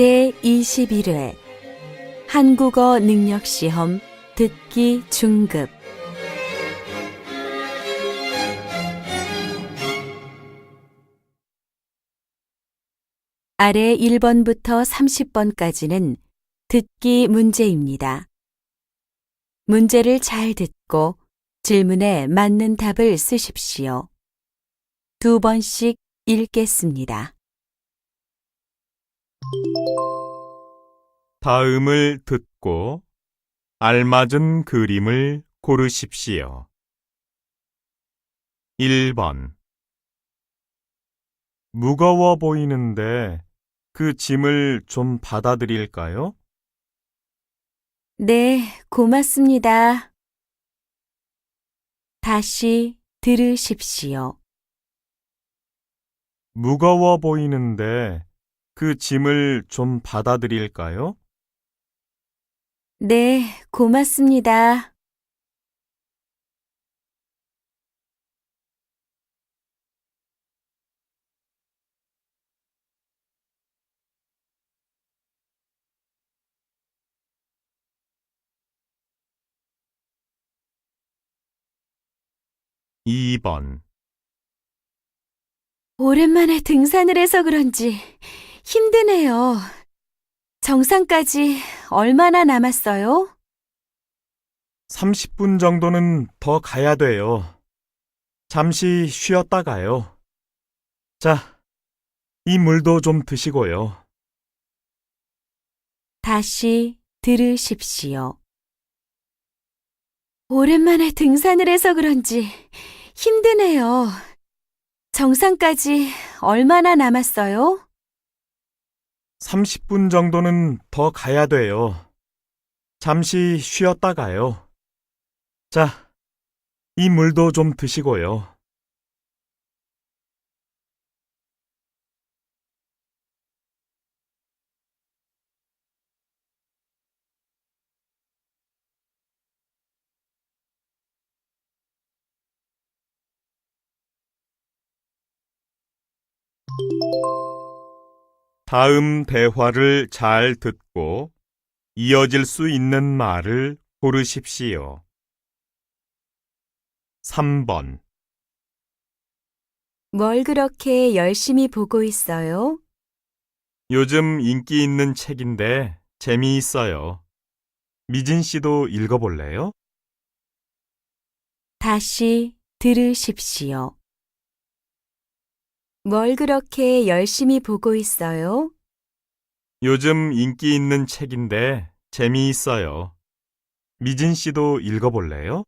제21회 한국어 능력시험 듣기 중급 아래 1번부터 30번까지는 듣기 문제입니다. 문제를 잘 듣고 질문에 맞는 답을 쓰십시오. 2번씩 읽겠습니다. 다음을 듣고 알맞은 그림을 고르십시오. 1번. 무거워 보이는데 그 짐을 좀 받아드릴까요? 네, 고맙습니다. 다시 들으십시오. 무거워 보이는데 그 짐을 좀 받아드릴까요? 네, 고맙습니다. 2번. 오랜만에 등산을 해서 그런지 힘드네요. 정상까지 얼마나 남았어요? 30분 정도는 더 가야 돼요. 잠시 쉬었다 가요. 자, 이 물도 좀 드시고요. 다시 들으십시오. 오랜만에 등산을 해서 그런지 힘드네요. 정상까지 얼마나 남았어요? 30분 정도는 더 가야 돼요. 잠시 쉬었다 가요. 자, 이 물도 좀 드시고요. 다음 대화를 잘 듣고 이어질 수 있는 말을 고르십시오. 3번. 뭘 그렇게 열심히 보고 있어요? 요즘 인기 있는 책인데 재미있어요. 미진 씨도 읽어볼래요? 다시 들으십시오. 뭘 그렇게 열심히 보고 있어요? 요즘 인기 있는 책인데 재미있어요. 미진 씨도 읽어볼래요?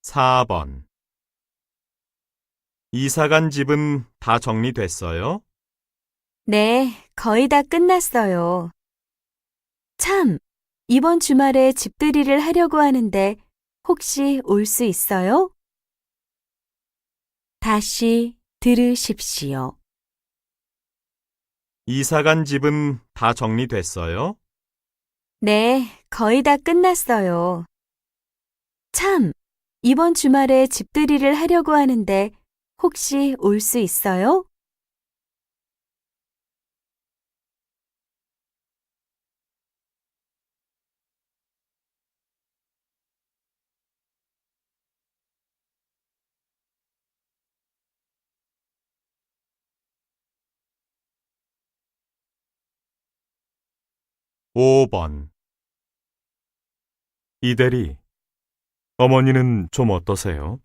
4번. 이사간 집은 다 정리됐어요? 네, 거의 다 끝났어요. 참, 이번 주말에 집들이를 하려고 하는데 혹시 올 수 있어요? 다시 들으십시오. 이사간 집은 다 정리됐어요? 네, 거의 다 끝났어요. 참, 이번 주말에 집들이를 하려고 하는데 혹시 올 수 있어요? 5번. 이대리, 어머니는 좀 어떠세요?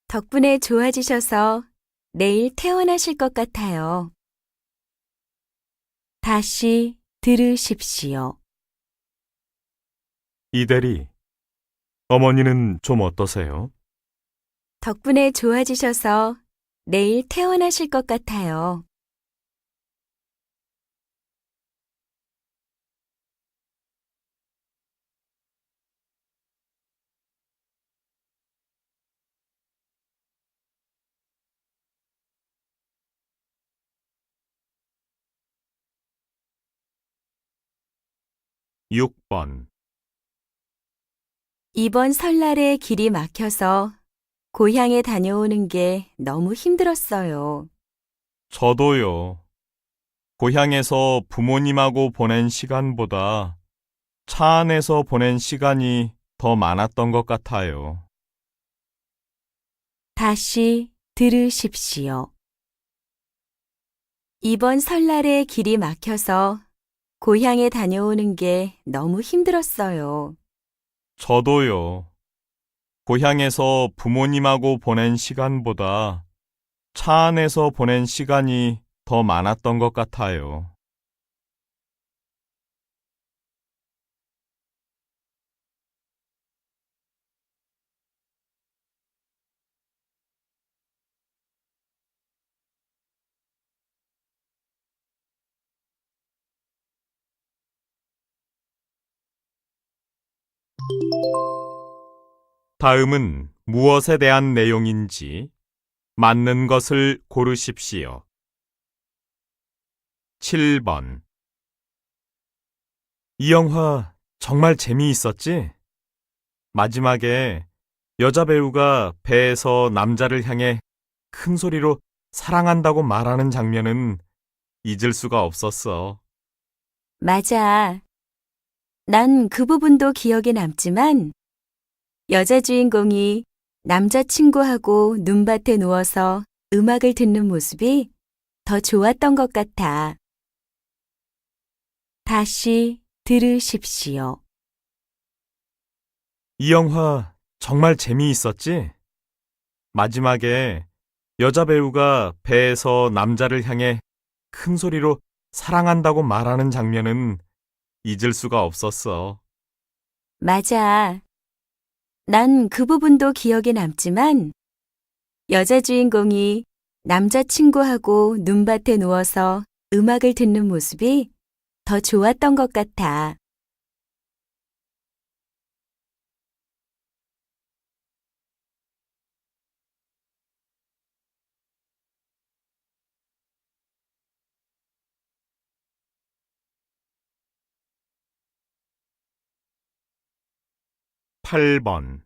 덕분에 좋아지셔서 내일 퇴원하실 것 같아요. 다시 들으십시오. 이대리, 어머니는 좀 어떠세요? 덕분에 좋아지셔서 내일 퇴원하실 것 같아요. 6번. 이번 설날에 길이 막혀서 고향에 다녀오는 게 너무 힘들었어요. 저도요. 고향에서 부모님하고 보낸 시간보다 차 안에서 보낸 시간이 더 많았던 것 같아요. 다시 들으십시오. 이번 설날에 길이 막혀서 고향에 다녀오는 게 너무 힘들었어요. 저도요. 고향에서 부모님하고 보낸 시간보다 차 안에서 보낸 시간이 더 많았던 것 같아요. 다음은 무엇에 대한 내용인지 맞는 것을 고르십시오. 7번. 이 영화 정말 재미있었지? 마지막에 여자 배우가 배에서 남자를 향해 큰 소리로 사랑한다고 말하는 장면은 잊을 수가 없었어. 맞아. 난 그 부분도 기억에 남지만 여자 주인공이 남자친구하고 눈밭에 누워서 음악을 듣는 모습이 더 좋았던 것 같아. 다시 들으십시오. 이 영화 정말 재미있었지? 마지막에 여자 배우가 배에서 남자를 향해 큰 소리로 사랑한다고 말하는 장면은 잊을 수가 없었어. 맞아. 난 그 부분도 기억에 남지만 여자 주인공이 남자친구하고 눈밭에 누워서 음악을 듣는 모습이 더 좋았던 것 같아. (8번)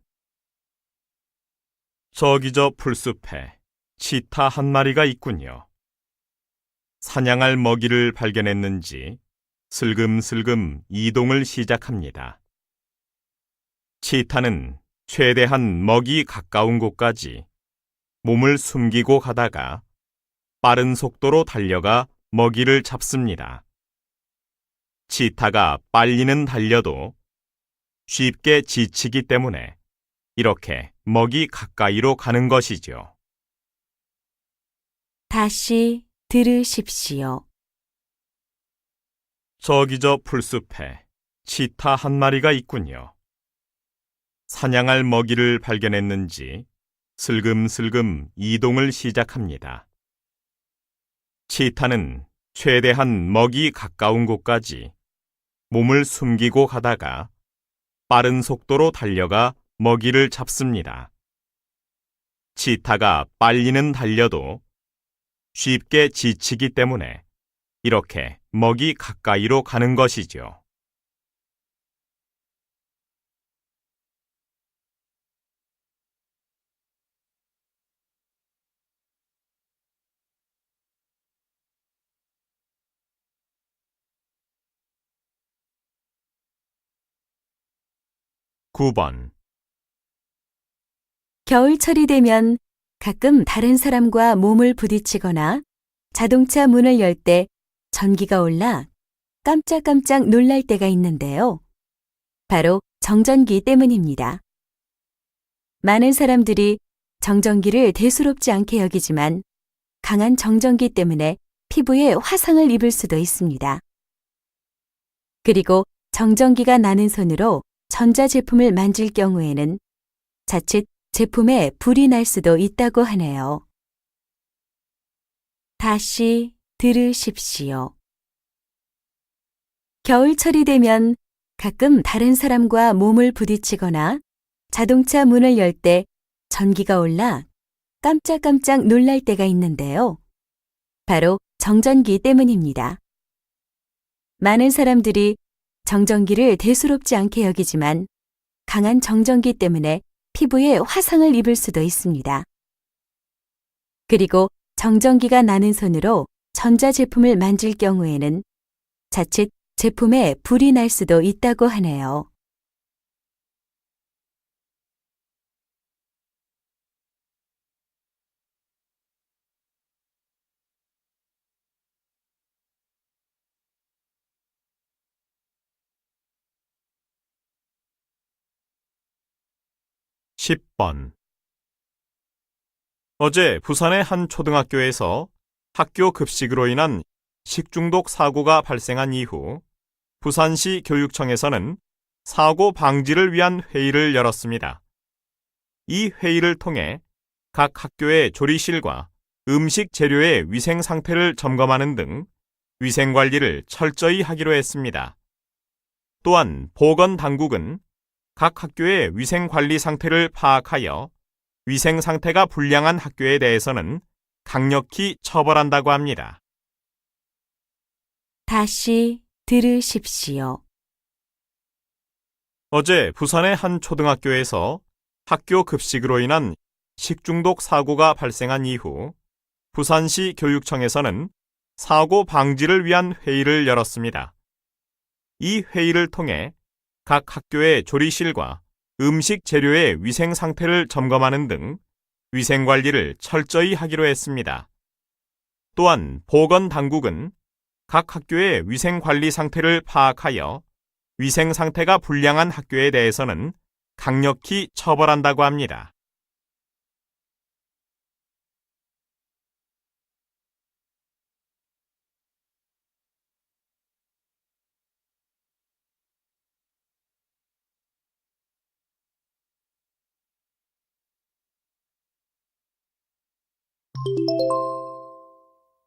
저기 저 풀숲에 치타 한 마리가 있군요. 사냥할 먹이를 발견했는지 슬금슬금 이동을 시작합니다. 치타는 최대한 먹이 가까운 곳까지 몸을 숨기고 가다가 빠른 속도로 달려가 먹이를 잡습니다. 치타가 빨리는 달려도 쉽게 지치기 때문에 이렇게 먹이 가까이로 가는 것이죠. 다시 들으십시오. 저기 저 풀숲에 치타 한 마리가 있군요. 사냥할 먹이를 발견했는지 슬금슬금 이동을 시작합니다. 치타는 최대한 먹이 가까운 곳까지 몸을 숨기고 가다가 빠른 속도로 달려가 먹이를 잡습니다. 치타가 빨리는 달려도 쉽게 지치기 때문에 이렇게 먹이 가까이로 가는 것이죠. (9번) 겨울철이 되면 가끔 다른 사람과 몸을 부딪히거나 자동차 문을 열 때 전기가 올라 깜짝깜짝 놀랄 때가 있는데요. 바로 정전기 때문입니다. 많은 사람들이 정전기를 대수롭지 않게 여기지만 강한 정전기 때문에 피부에 화상을 입을 수도 있습니다. 그리고 정전기가 나는 손으로 전자제품을 만질 경우에는 자칫 제품에 불이 날 수도 있다고 하네요. 다시 들으십시오. 겨울철이 되면 가끔 다른 사람과 몸을 부딪히거나 자동차 문을 열 때 전기가 올라 깜짝깜짝 놀랄 때가 있는데요. 바로 정전기 때문입니다. 많은 사람들이 정전기를 대수롭지 않게 여기지만 강한 정전기 때문에 피부에 화상을 입을 수도 있습니다. 그리고 정전기가 나는 손으로 전자제품을 만질 경우에는 자칫 제품에 불이 날 수도 있다고 하네요. 십 번 어제 부산의 한 초등학교에서 학교 급식으로 인한 식중독 사고가 발생한 이후 부산시 교육청에서는 사고 방지를 위한 회의를 열었습니다. 이 회의를 통해 각 학교의 조리실과 음식 재료의 위생 상태를 점검하는 등 위생 관리를 철저히 하기로 했습니다. 또한 보건당국은 각 학교의 위생 관리 상태를 파악하여 위생 상태가 불량한 학교에 대해서는 강력히 처벌한다고 합니다. 다시 들으십시오. 어제 부산의 한 초등학교에서 학교 급식으로 인한 식중독 사고가 발생한 이후 부산시 교육청에서는 사고 방지를 위한 회의를 열었습니다. 이 회의를 통해 각 학교의 조리실과 음식 재료의 위생 상태를 점검하는 등 위생 관리를 철저히 하기로 했습니다. 또한 보건당국은 각 학교의 위생 관리 상태를 파악하여 위생 상태가 불량한 학교에 대해서는 강력히 처벌한다고 합니다.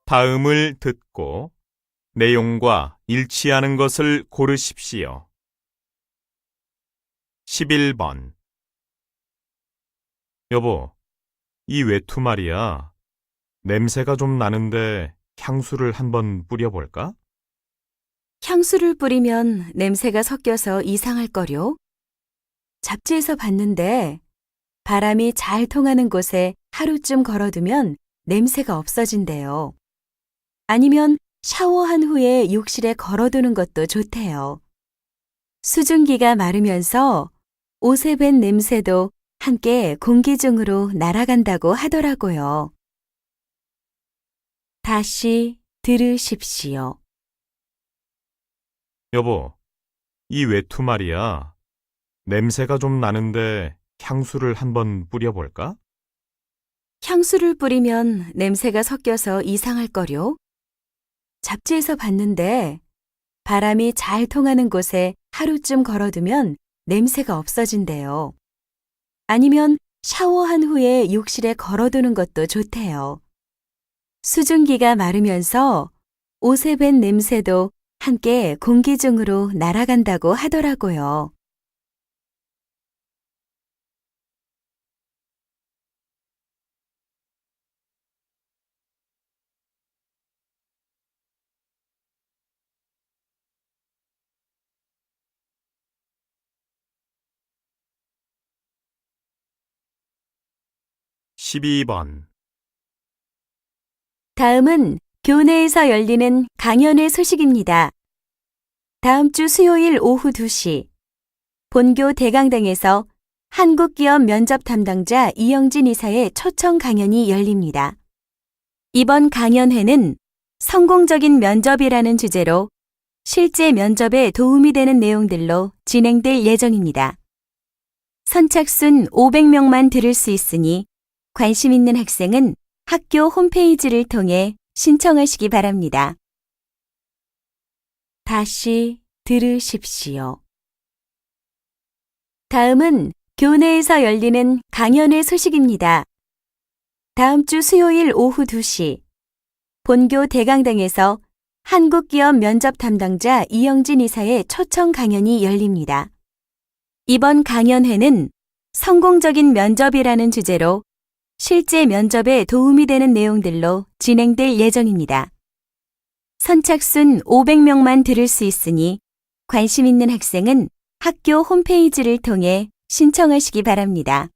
다음을 듣고 내용과 일치하는 것을 고르십시오. 11번 여보, 이 외투 말이야. 냄새가 좀 나는데 향수를 한번 뿌려볼까? 향수를 뿌리면 냄새가 섞여서 이상할 거요. 잡지에서 봤는데 바람이 잘 통하는 곳에 하루쯤 걸어두면 냄새가 없어진대요. 아니면 샤워한 후에 욕실에 걸어두는 것도 좋대요. 수증기가 마르면서 옷에 밴 냄새도 함께 공기 중으로 날아간다고 하더라고요. 다시 들으십시오. 여보, 이 외투 말이야. 냄새가 좀 나는데 향수를 한번 뿌려볼까? 향수를 뿌리면 냄새가 섞여서 이상할 거요. 잡지에서 봤는데 바람이 잘 통하는 곳에 하루쯤 걸어두면 냄새가 없어진대요. 아니면 샤워한 후에 욕실에 걸어두는 것도 좋대요. 수증기가 마르면서 옷에 밴 냄새도 함께 공기 중으로 날아간다고 하더라고요. 십이 번 다음은 교내에서 열리는 강연회 소식입니다. 다음 주 수요일 오후 2시 본교 대강당에서 한국기업 면접 담당자 이영진 이사의 초청 강연이 열립니다. 이번 강연회는 성공적인 면접이라는 주제로 실제 면접에 도움이 되는 내용들로 진행될 예정입니다. 선착순 500명만 들을 수 있으니 관심 있는 학생은 학교 홈페이지를 통해 신청하시기 바랍니다. 다시 들으십시오. 다음은 교내에서 열리는 강연회 소식입니다. 다음 주 수요일 오후 2시 본교 대강당에서 한국기업 면접 담당자 이영진 이사의 초청 강연이 열립니다. 이번 강연회는 성공적인 면접이라는 주제로 실제 면접에 도움이 되는 내용들로 진행될 예정입니다. 선착순 500명만 들을 수 있으니 관심 있는 학생은 학교 홈페이지를 통해 신청하시기 바랍니다.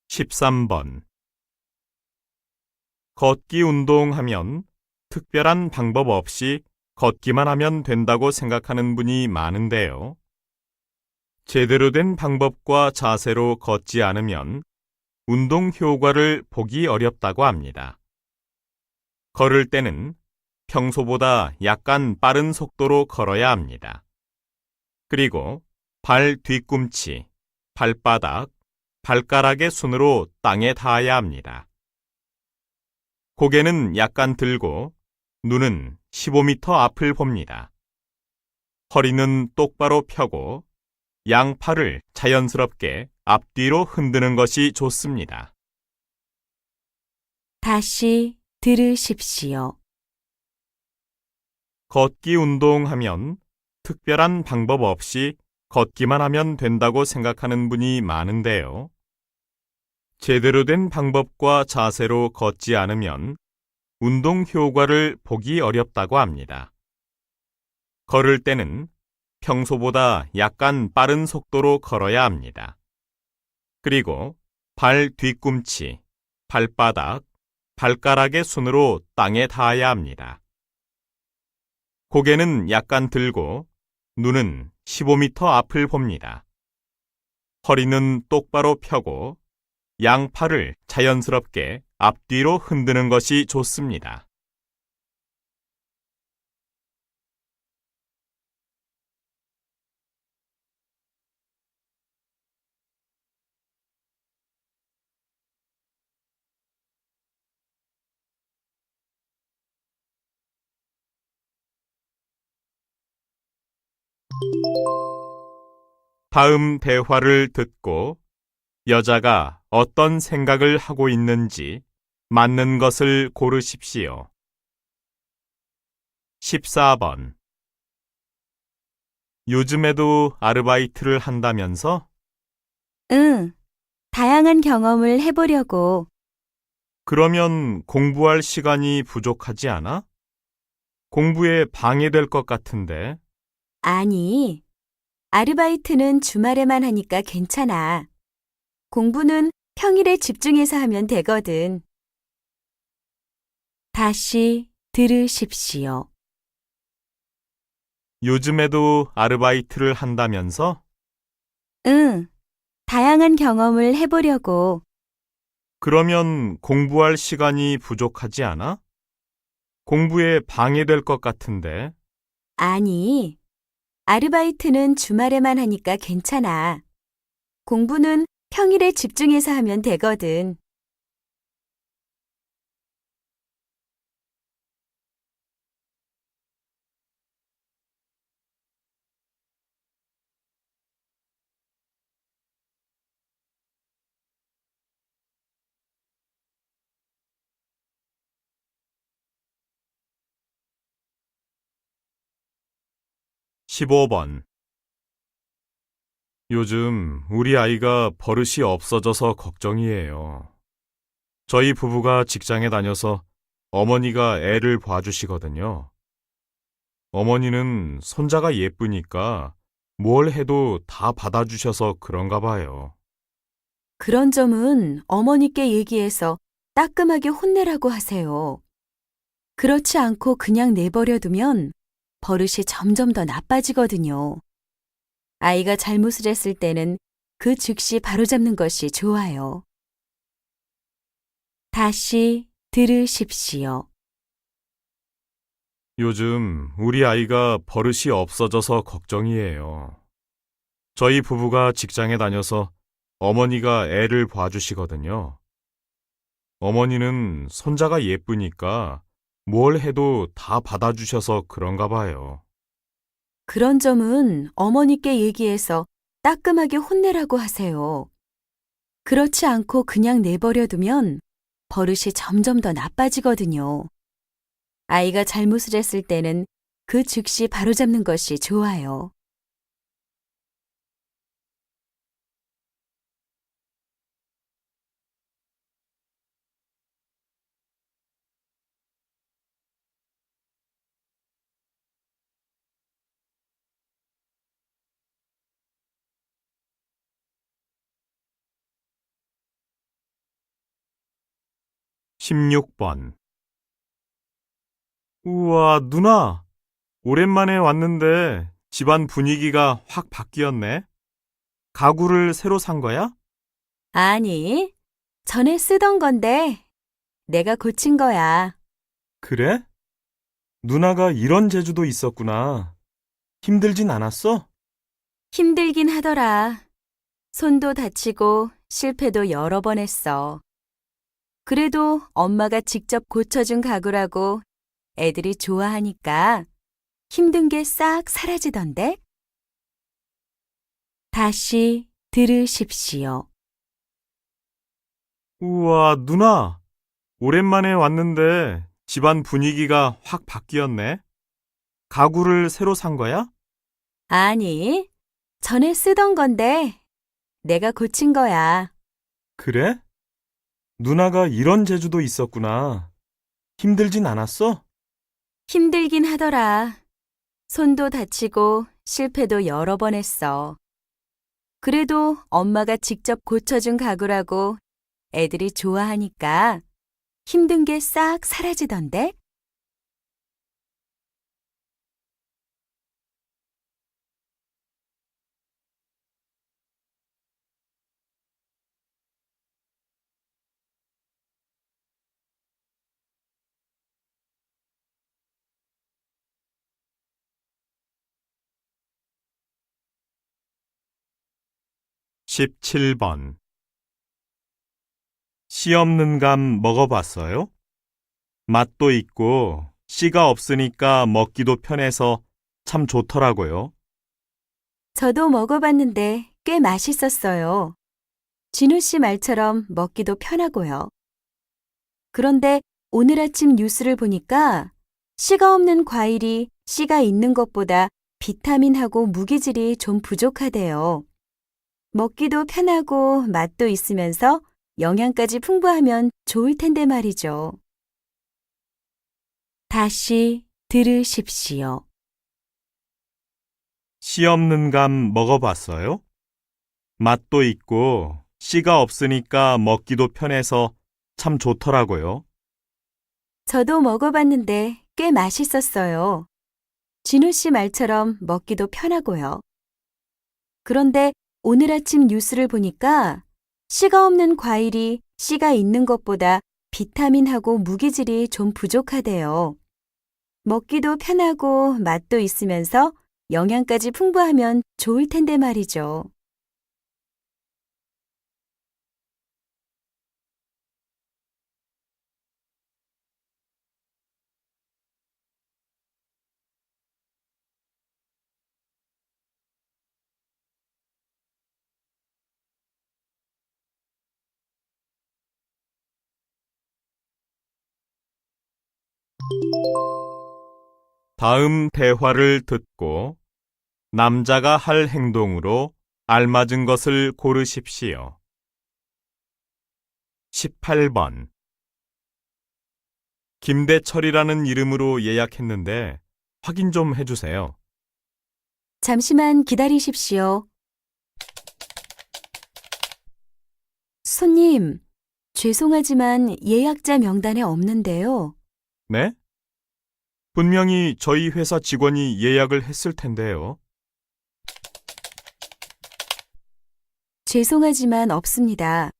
(13번) 걷기 운동하면 특별한 방법 없이 걷기만 하면 된다고 생각하는 분이 많은데요. 제대로 된 방법과 자세로 걷지 않으면 운동 효과를 보기 어렵다고 합니다. 걸을 때는 평소보다 약간 빠른 속도로 걸어야 합니다. 그리고 발 뒤꿈치, 발바닥, 발가락의 순으로 땅에 닿아야 합니다. 고개는 약간 들고 눈은 15m 앞을 봅니다. 허리는 똑바로 펴고 양팔을 자연스럽게 앞뒤로 흔드는 것이 좋습니다. 다시 들으십시오. 걷기 운동하면 특별한 방법 없이 걷기만 하면 된다고 생각하는 분이 많은데요. 제대로 된 방법과 자세로 걷지 않으면 운동 효과를 보기 어렵다고 합니다. 걸을 때는 평소보다 약간 빠른 속도로 걸어야 합니다. 그리고 발 뒤꿈치, 발바닥, 발가락의 순으로 땅에 닿아야 합니다. 고개는 약간 들고 눈은 15m 앞을 봅니다. 허리는 똑바로 펴고 양팔을 자연스럽게 앞뒤로 흔드는 것이 좋습니다. 다음 대화를 듣고 여자가 어떤 생각을 하고 있는지 맞는 것을 고르십시오. 14번. 요즘에도 아르바이트를 한다면서? 응, 다양한 경험을 해보려고. 그러면 공부할 시간이 부족하지 않아? 공부에 방해될 것 같은데. 아니, 아르바이트는 주말에만 하니까 괜찮아. 공부는 평일에 집중해서 하면 되거든. 다시 들으십시오. 요즘에도 아르바이트를 한다면서? 응, 다양한 경험을 해보려고. 그러면 공부할 시간이 부족하지 않아? 공부에 방해될 것 같은데. 아니, 아르바이트는 주말에만 하니까 괜찮아. 공부는 평일에 집중해서 하면 되거든. 15번. 요즘 우리 아이가 버릇이 없어져서 걱정이에요. 저희 부부가 직장에 다녀서 어머니가 애를 봐주시거든요. 어머니는 손자가 예쁘니까 뭘 해도 다 받아주셔서 그런가 봐요. 그런 점은 어머니께 얘기해서 따끔하게 혼내라고 하세요. 그렇지 않고 그냥 내버려 두면 버릇이 점점 더 나빠지거든요. 아이가 잘못을 했을 때는 그 즉시 바로잡는 것이 좋아요. 다시 들으십시오. 요즘 우리 아이가 버릇이 없어져서 걱정이에요. 저희 부부가 직장에 다녀서 어머니가 애를 봐주시거든요. 어머니는 손자가 예쁘니까 뭘 해도 다 받아주셔서 그런가 봐요. 그런 점은 어머니께 얘기해서 따끔하게 혼내라고 하세요. 그렇지 않고 그냥 내버려 두면 버릇이 점점 더 나빠지거든요. 아이가 잘못을 했을 때는 그 즉시 바로잡는 것이 좋아요. 십육 번 우와, 누나. 오랜만에 왔는데 집안 분위기가 확 바뀌었네. 가구를 새로 산 거야? 아니, 전에 쓰던 건데 내가 고친 거야. 그래? 누나가 이런 재주도 있었구나. 힘들진 않았어? 힘들긴 하더라. 손도 다치고 실패도 여러 번 했어. 그래도 엄마가 직접 고쳐준 가구라고 애들이 좋아하니까 힘든 게 싹 사라지던데? 다시 들으십시오. 우와, 누나. 오랜만에 왔는데 집안 분위기가 확 바뀌었네. 가구를 새로 산 거야? 아니, 전에 쓰던 건데 내가 고친 거야. 그래? 누나가 이런 재주도 있었구나. 힘들진 않았어? 힘들긴 하더라. 손도 다치고 실패도 여러 번 했어. 그래도 엄마가 직접 고쳐준 가구라고 애들이 좋아하니까 힘든 게 싹 사라지던데? 17번. 씨 없는 감 먹어봤어요? 맛도 있고 씨가 없으니까 먹기도 편해서 참 좋더라고요. 저도 먹어봤는데 꽤 맛있었어요. 진우 씨 말처럼 먹기도 편하고요. 그런데 오늘 아침 뉴스를 보니까 씨가 없는 과일이 씨가 있는 것보다 비타민하고 무기질이 좀 부족하대요. 먹기도 편하고 맛도 있으면서 영양까지 풍부하면 좋을 텐데 말이죠. 다시 들으십시오. 씨 없는 감 먹어봤어요? 맛도 있고 씨가 없으니까 먹기도 편해서 참 좋더라고요. 저도 먹어봤는데 꽤 맛있었어요. 진우 씨 말처럼 먹기도 편하고요. 그런데 오늘 아침 뉴스를 보니까 씨가 없는 과일이 씨가 있는 것보다 비타민하고 무기질이 좀 부족하대요. 먹기도 편하고 맛도 있으면서 영양까지 풍부하면 좋을 텐데 말이죠. 다음 대화를 듣고 남자가 할 행동으로 알맞은 것을 고르십시오. 18번. 김대철이라는 이름으로 예약했는데 확인 좀 해주세요. 잠시만 기다리십시오. 손님, 죄송하지만 예약자 명단에 없는데요. 네? 분명히 저희 회사 직원이 예약을 했을 텐데요. 죄송하지만 없습니다.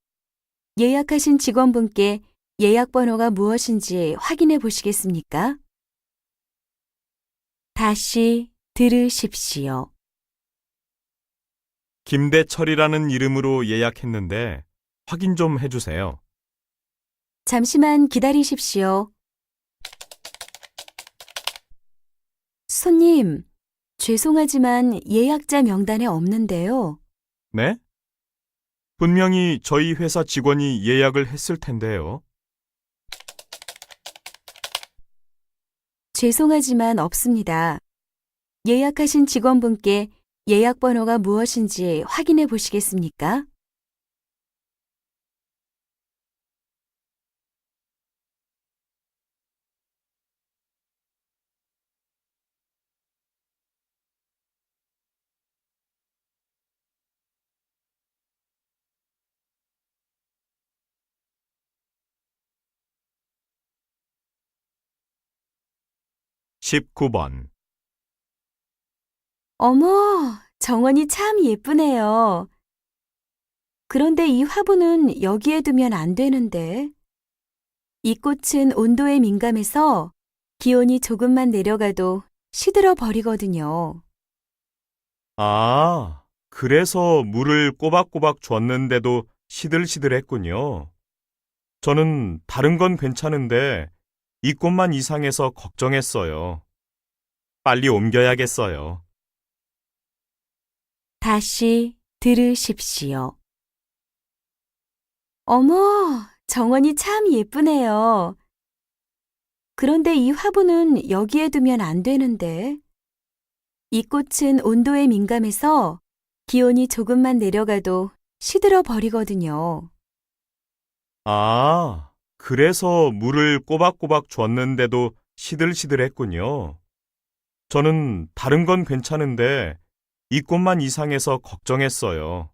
예약하신 직원분께 예약 번호가 무엇인지 확인해 보시겠습니까? 다시 들으십시오. 김대철이라는 이름으로 예약했는데 확인 좀 해주세요. 잠시만 기다리십시오. 손님, 죄송하지만 예약자 명단에 없는데요. 네? 분명히 저희 회사 직원이 예약을 했을 텐데요. 죄송하지만 없습니다. 예약하신 직원분께 예약 번호가 무엇인지 확인해 보시겠습니까? 19번. 어머, 정원이 참 예쁘네요. 그런데 이 화분은 여기에 두면 안 되는데. 이 꽃은 온도에 민감해서 기온이 조금만 내려가도 시들어 버리거든요. 아, 그래서 물을 꼬박꼬박 줬는데도 시들시들했군요. 저는 다른 건 괜찮은데 이 꽃만 이상해서 걱정했어요. 빨리 옮겨야겠어요. 다시 들으십시오. 어머, 정원이 참 예쁘네요. 그런데 이 화분은 여기에 두면 안 되는데. 이 꽃은 온도에 민감해서 기온이 조금만 내려가도 시들어 버리거든요. 아, 그래서 물을 꼬박꼬박 줬는데도 시들시들했군요. 저는 다른 건 괜찮은데 이 꽃만 이상해서 걱정했어요.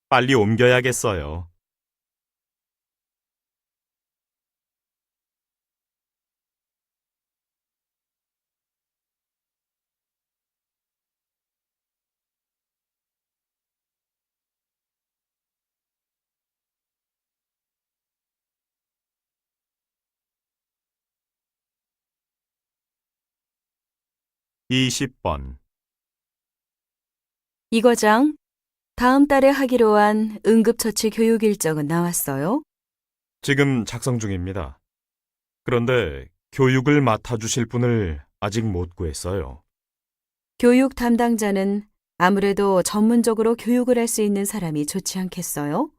빨리 옮겨야겠어요. 20번. 이 과장, 다음 달에 하기로 한 응급처치 교육 일정은 나왔어요? 지금 작성 중입니다. 그런데 교육을 맡아주실 분을 아직 못 구했어요. 교육 담당자는 아무래도 전문적으로 교육을 할 수 있는 사람이 좋지 않겠어요?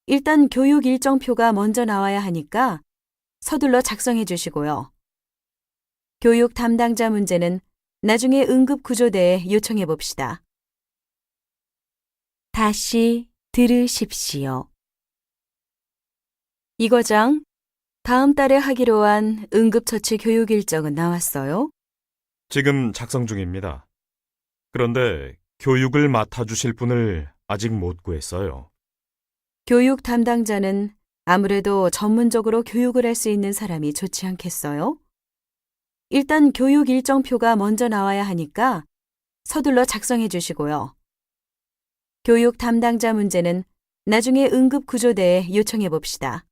일단 교육 일정표가 먼저 나와야 하니까 서둘러 작성해 주시고요. 교육 담당자 문제는 나중에 응급구조대에 요청해 봅시다. 다시 들으십시오. 이 과장, 다음 달에 하기로 한 응급처치 교육 일정은 나왔어요? 지금 작성 중입니다. 그런데 교육을 맡아주실 분을 아직 못 구했어요. 교육 담당자는 아무래도 전문적으로 교육을 할 수 있는 사람이 좋지 않겠어요? 일단 교육 일정표가 먼저 나와야 하니까 서둘러 작성해 주시고요. 교육 담당자 문제는 나중에 응급구조대에 요청해 봅시다.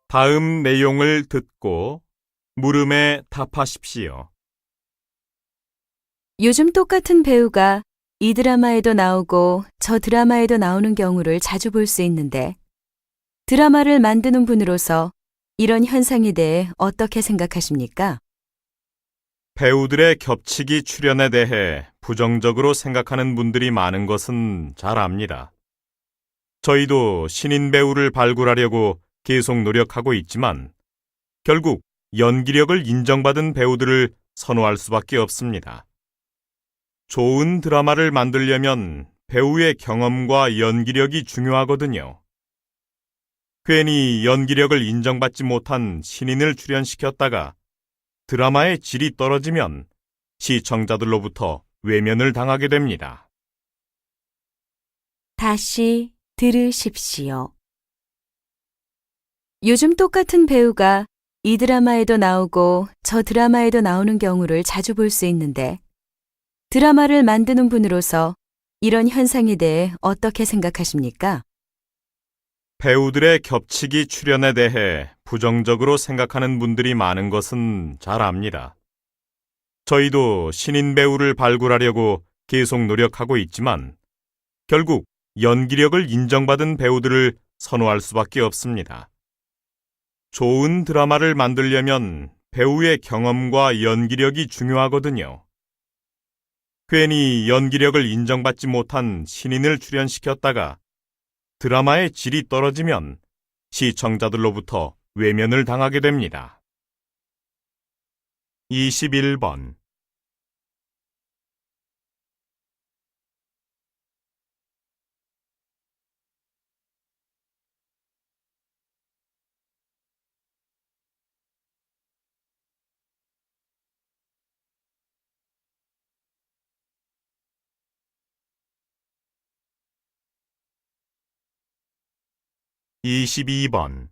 다음 내용을 듣고 물음에 답하십시오. 요즘 똑같은 배우가 이 드라마에도 나오고 저 드라마에도 나오는 경우를 자주 볼 수 있는데 드라마를 만드는 분으로서 이런 현상에 대해 어떻게 생각하십니까? 배우들의 겹치기 출연에 대해 부정적으로 생각하는 분들이 많은 것은 잘 압니다. 저희도 신인 배우를 발굴하려고 계속 노력하고 있지만 결국 연기력을 인정받은 배우들을 선호할 수밖에 없습니다. 좋은 드라마를 만들려면 배우의 경험과 연기력이 중요하거든요. 괜히 연기력을 인정받지 못한 신인을 출연시켰다가 드라마의 질이 떨어지면 시청자들로부터 외면을 당하게 됩니다. 다시 들으십시오. 요즘 똑같은 배우가 이 드라마에도 나오고 저 드라마에도 나오는 경우를 자주 볼 수 있는데 드라마를 만드는 분으로서 이런 현상에 대해 어떻게 생각하십니까? 배우들의 겹치기 출연에 대해 부정적으로 생각하는 분들이 많은 것은 잘 압니다. 저희도 신인 배우를 발굴하려고 계속 노력하고 있지만 결국 연기력을 인정받은 배우들을 선호할 수밖에 없습니다. 좋은 드라마를 만들려면 배우의 경험과 연기력이 중요하거든요. 괜히 연기력을 인정받지 못한 신인을 출연시켰다가 드라마의 질이 떨어지면 시청자들로부터 외면을 당하게 됩니다. 21번. 이십이 번.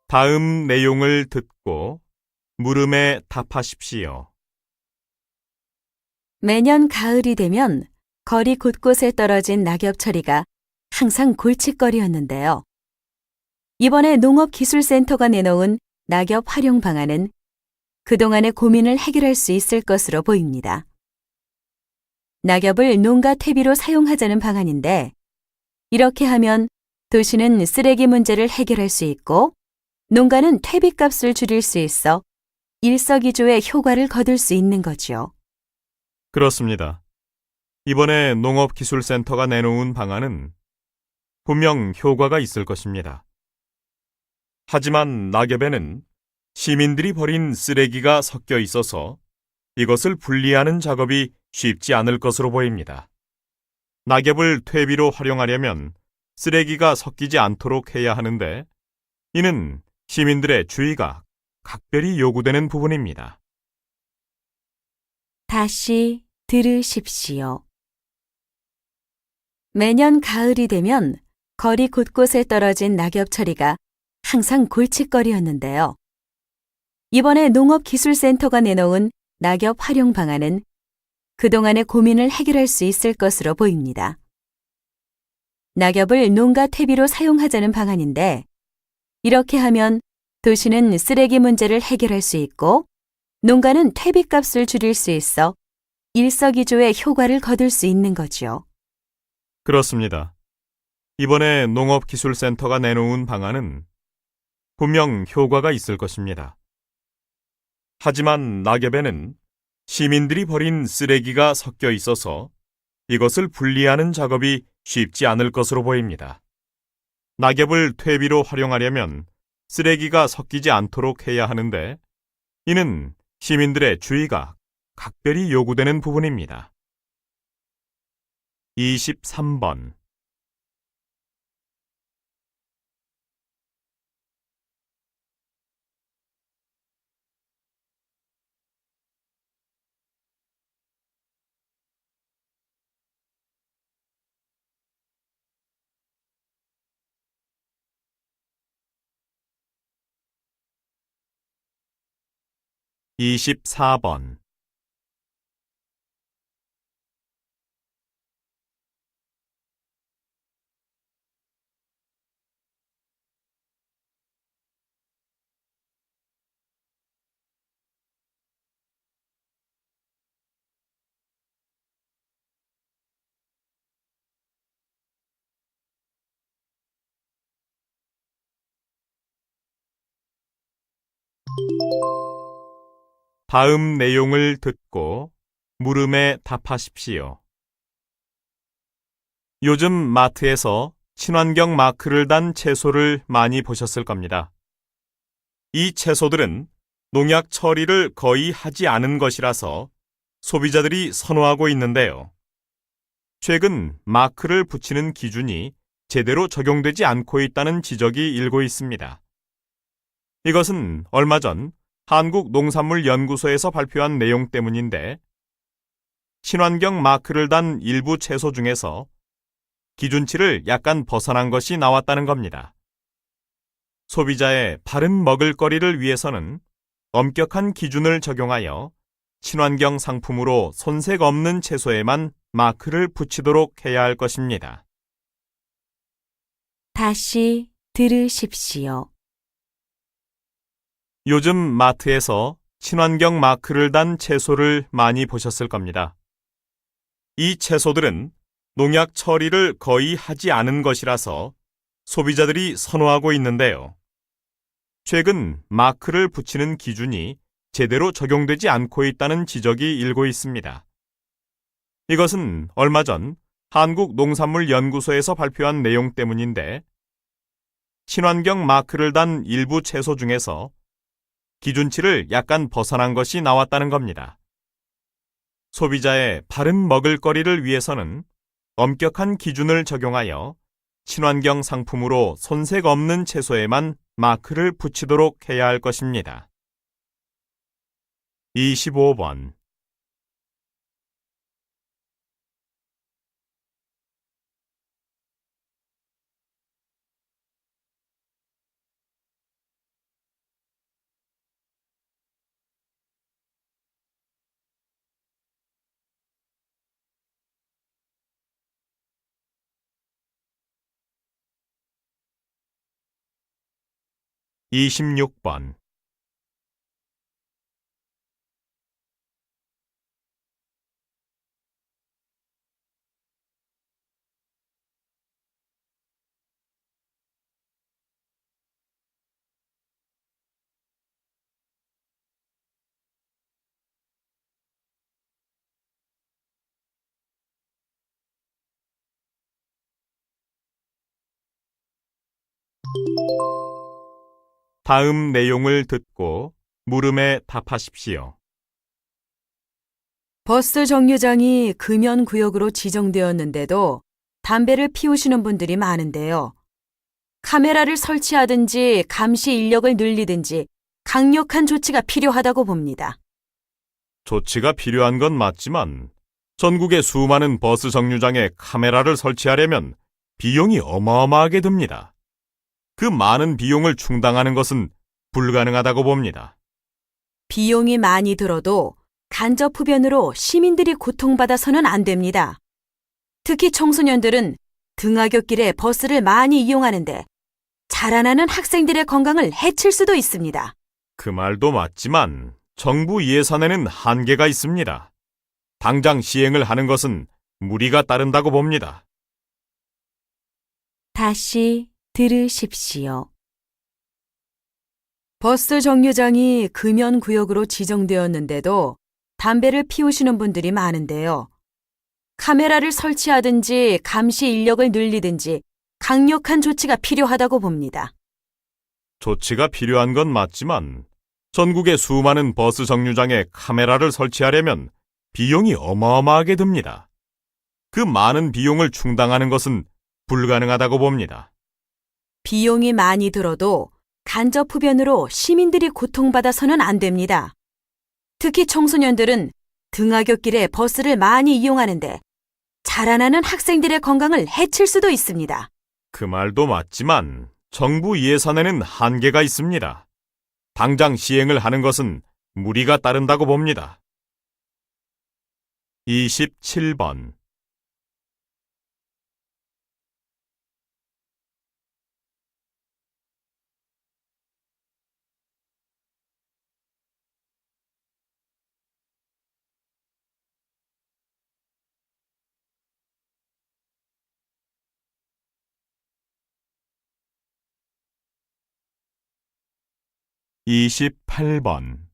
다음 내용을 듣고 물음에 답하십시오. 매년 가을이 되면 거리 곳곳에 떨어진 낙엽처리가 항상 골칫거리였는데요. 이번에 농업기술센터가 내놓은 낙엽 활용 방안은 그동안의 고민을 해결할 수 있을 것으로 보입니다. 낙엽을 농가 퇴비로 사용하자는 방안인데, 이렇게 하면 도시는 쓰레기 문제를 해결할 수 있고 농가는 퇴비값을 줄일 수 있어 일석이조의 효과를 거둘 수 있는 거죠. 그렇습니다. 이번에 농업기술센터가 내놓은 방안은 분명 효과가 있을 것입니다. 하지만 낙엽에는 시민들이 버린 쓰레기가 섞여 있어서 이것을 분리하는 작업이 쉽지 않을 것으로 보입니다. 낙엽을 퇴비로 활용하려면 쓰레기가 섞이지 않도록 해야 하는데, 이는 시민들의 주의가 각별히 요구되는 부분입니다. 다시 들으십시오. 매년 가을이 되면 거리 곳곳에 떨어진 낙엽처리가 항상 골칫거리였는데요. 이번에 농업기술센터가 내놓은 낙엽 활용 방안은 그동안의 고민을 해결할 수 있을 것으로 보입니다. 낙엽을 농가 퇴비로 사용하자는 방안인데, 이렇게 하면 도시는 쓰레기 문제를 해결할 수 있고 농가는 퇴비값을 줄일 수 있어 일석이조의 효과를 거둘 수 있는 거죠. 그렇습니다. 이번에 농업기술센터가 내놓은 방안은 분명 효과가 있을 것입니다. 하지만 낙엽에는 시민들이 버린 쓰레기가 섞여 있어서 이것을 분리하는 작업이 쉽지 않을 것으로 보입니다. 낙엽을 퇴비로 활용하려면 쓰레기가 섞이지 않도록 해야 하는데, 이는 시민들의 주의가 각별히 요구되는 부분입니다. 23번. 이십사 번. 다음 내용을 듣고 물음에 답하십시오. 요즘 마트에서 친환경 마크를 단 채소를 많이 보셨을 겁니다. 이 채소들은 농약 처리를 거의 하지 않은 것이라서 소비자들이 선호하고 있는데요. 최근 마크를 붙이는 기준이 제대로 적용되지 않고 있다는 지적이 일고 있습니다. 이것은 얼마 전 한국농산물연구소에서 발표한 내용 때문인데, 친환경 마크를 단 일부 채소 중에서 기준치를 약간 벗어난 것이 나왔다는 겁니다. 소비자의 바른 먹을거리를 위해서는 엄격한 기준을 적용하여 친환경 상품으로 손색 없는 채소에만 마크를 붙이도록 해야 할 것입니다. 다시 들으십시오. 요즘 마트에서 친환경 마크를 단 채소를 많이 보셨을 겁니다. 이 채소들은 농약 처리를 거의 하지 않은 것이라서 소비자들이 선호하고 있는데요. 최근 마크를 붙이는 기준이 제대로 적용되지 않고 있다는 지적이 일고 있습니다. 이것은 얼마 전 한국농산물연구소에서 발표한 내용 때문인데, 친환경 마크를 단 일부 채소 중에서 기준치를 약간 벗어난 것이 나왔다는 겁니다. 소비자의 바른 먹을거리를 위해서는 엄격한 기준을 적용하여 친환경 상품으로 손색 없는 채소에만 마크를 붙이도록 해야 할 것입니다. 25번. 이십육 번. 다음 내용을 듣고 물음에 답하십시오. 버스 정류장이 금연구역으로 지정되었는데도 담배를 피우시는 분들이 많은데요. 카메라를 설치하든지 감시 인력을 늘리든지 강력한 조치가 필요하다고 봅니다. 조치가 필요한 건 맞지만 전국의 수많은 버스 정류장에 카메라를 설치하려면 비용이 어마어마하게 듭니다. 그 많은 비용을 충당하는 것은 불가능하다고 봅니다. 비용이 많이 들어도 간접 흡연으로 시민들이 고통받아서는 안 됩니다. 특히 청소년들은 등하굣길에 버스를 많이 이용하는데 자라나는 학생들의 건강을 해칠 수도 있습니다. 그 말도 맞지만 정부 예산에는 한계가 있습니다. 당장 시행을 하는 것은 무리가 따른다고 봅니다. 다시 들으십시오. 버스 정류장이 금연구역으로 지정되었는데도 담배를 피우시는 분들이 많은데요. 카메라를 설치하든지 감시 인력을 늘리든지 강력한 조치가 필요하다고 봅니다. 조치가 필요한 건 맞지만 전국의 수많은 버스 정류장에 카메라를 설치하려면 비용이 어마어마하게 듭니다. 그 많은 비용을 충당하는 것은 불가능하다고 봅니다. 비용이 많이 들어도 간접 흡연으로 시민들이 고통받아서는 안 됩니다. 특히 청소년들은 등하굣길에 버스를 많이 이용하는데 자라나는 학생들의 건강을 해칠 수도 있습니다. 그 말도 맞지만 정부 예산에는 한계가 있습니다. 당장 시행을 하는 것은 무리가 따른다고 봅니다. 27번. 이십팔 번.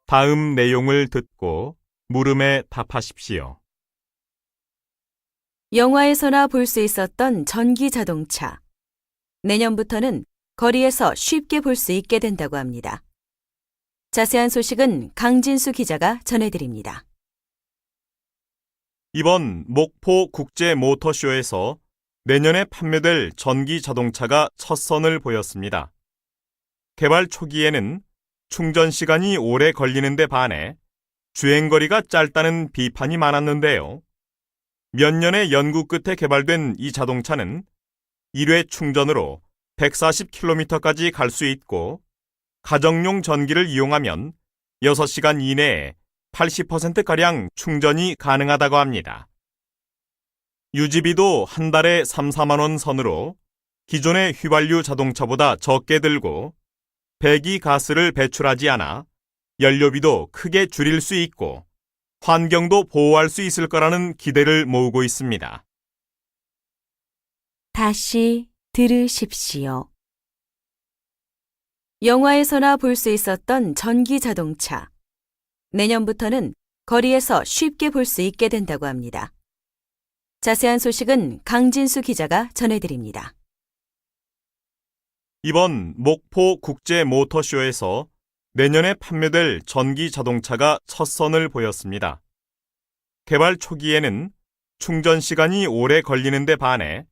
다음 내용을 듣고 물음에 답하십시오. 영화에서나 볼 수 있었던 전기 자동차. 내년부터는 거리에서 쉽게 볼 수 있게 된다고 합니다. 자세한 소식은 강진수 기자가 전해드립니다. 이번 목포 국제 모터쇼에서 내년에 판매될 전기 자동차가 첫 선을 보였습니다. 개발 초기에는 충전 시간이 오래 걸리는 데 반해 주행거리가 짧다는 비판이 많았는데요. 몇 년의 연구 끝에 개발된 이 자동차는 1회 충전으로 140km까지 갈 수 있고 가정용 전기를 이용하면 6시간 이내에 80%가량 충전이 가능하다고 합니다. 유지비도 한 달에 3, 4만 원 선으로 기존의 휘발유 자동차보다 적게 들고 배기 가스를 배출하지 않아 연료비도 크게 줄일 수 있고 환경도 보호할 수 있을 거라는 기대를 모으고 있습니다. 다시 들으십시오. 영화에서나 볼 수 있었던 전기 자동차. 내년부터는 거리에서 쉽게 볼 수 있게 된다고 합니다. 자세한 소식은 강진수 기자가 전해드립니다. 이번 목포 국제 모터쇼에서 내년에 판매될 전기 자동차가 첫 선을 보였습니다. 개발 초기에는 충전 시간이 오래 걸리는 데 반해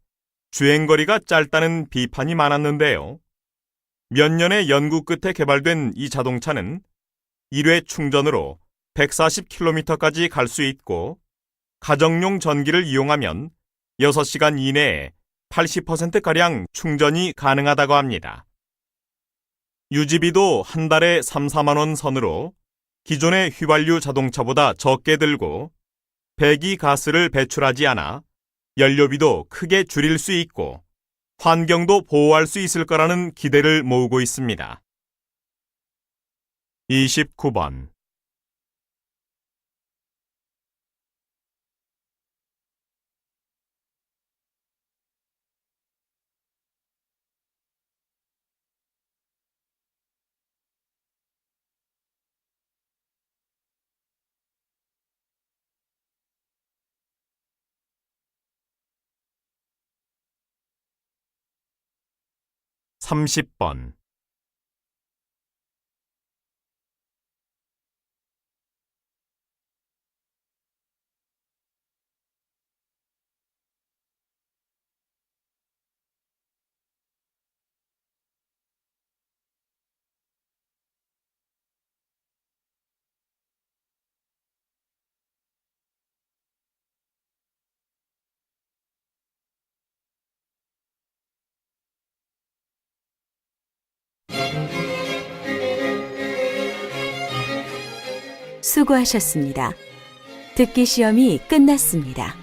주행거리가 짧다는 비판이 많았는데요. 몇 년의 연구 끝에 개발된 이 자동차는 1회 충전으로 140km까지 갈 수 있고 가정용 전기를 이용하면 6시간 이내에 80%가량 충전이 가능하다고 합니다. 유지비도 한 달에 3, 4만 원 선으로 기존의 휘발유 자동차보다 적게 들고 배기 가스를 배출하지 않아 연료비도 크게 줄일 수 있고 환경도 보호할 수 있을 거라는 기대를 모으고 있습니다. 29번. 삼십 번. 수고하셨습니다. 듣기 시험이 끝났습니다.